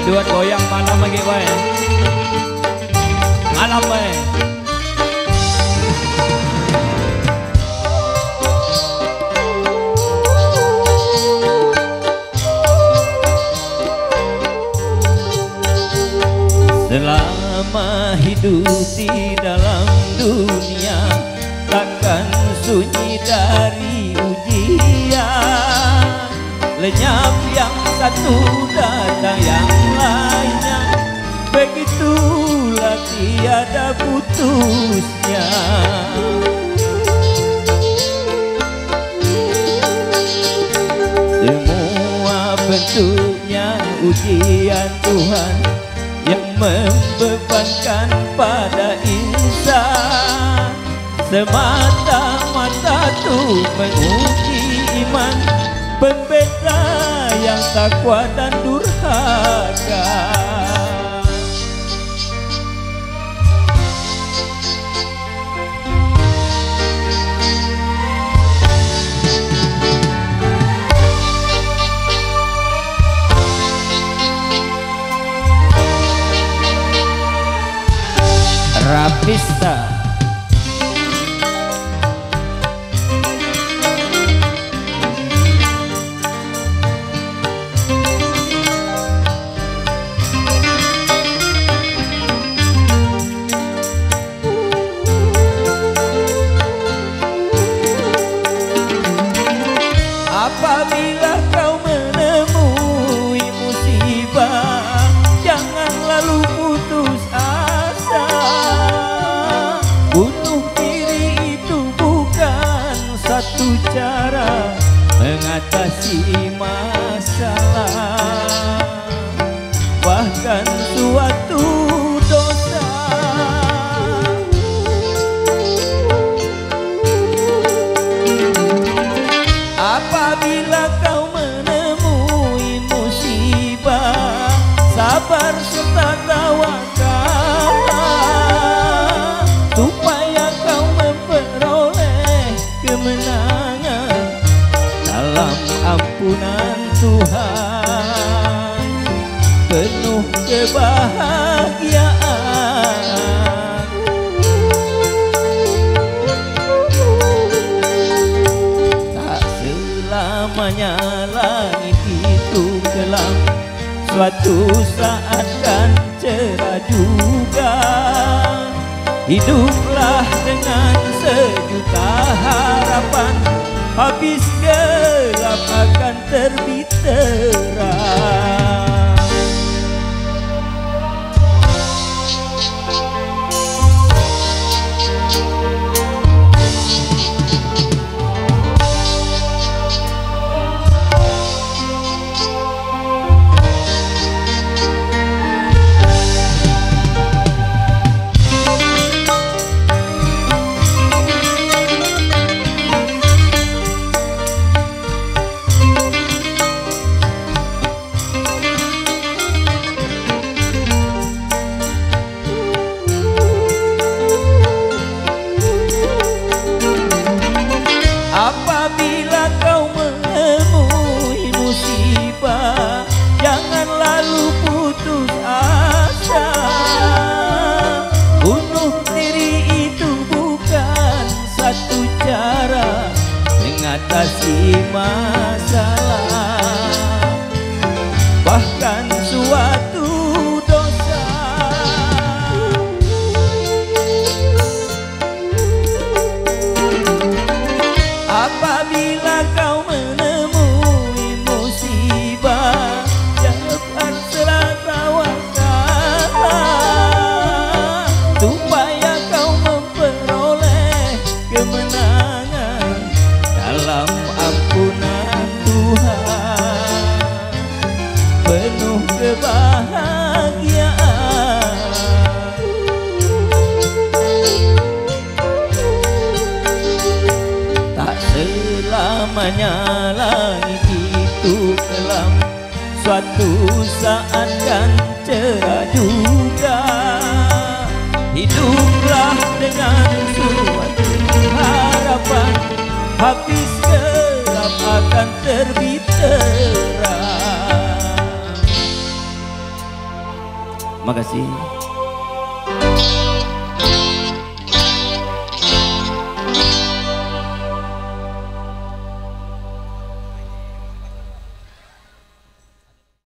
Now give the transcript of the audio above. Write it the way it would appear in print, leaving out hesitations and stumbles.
Duet goyang malam lagi wae. Malam wae. Selama hidup di dalam dunia, takkan sunyi dari ujian. Lenyap yang satu, datang yang lainnya, begitulah tiada putusnya. Semua bentuknya ujian Tuhan yang membebankan pada insan, semata-mata tuh menguji iman, pembeda yang takwa dan durhaka. Rapista. Apabila kau menemui musibah, jangan lalu putus asa. Bunuh diri itu bukan satu cara mengatasi masalah, bahkan suatu dosa. Apabila kau menemui musibah, sabar serta tawakal, supaya kau memperoleh kemenangan dalam ampunan Tuhan, penuh kebahagiaan. Selamanya langit itu gelap, suatu saat kan cerah juga. Hiduplah dengan sejuta harapan, habis gelap akan terbit terang. Apabila kau menemui musibah, jangan lalu putus asa. Bunuh diri itu bukan satu cara mengatasi masalah, bahkan suatu dosa. Apabila kau menemui musibah, jangan serah tawakal, supaya kau memperoleh kemenangan dalam ampunan Tuhan, penuh kebahagiaan. Selamanya langit itu gelap, suatu saat kan cerah juga. Hiduplah dengan suatu harapan, habis gelap akan terbit terang. Makasih.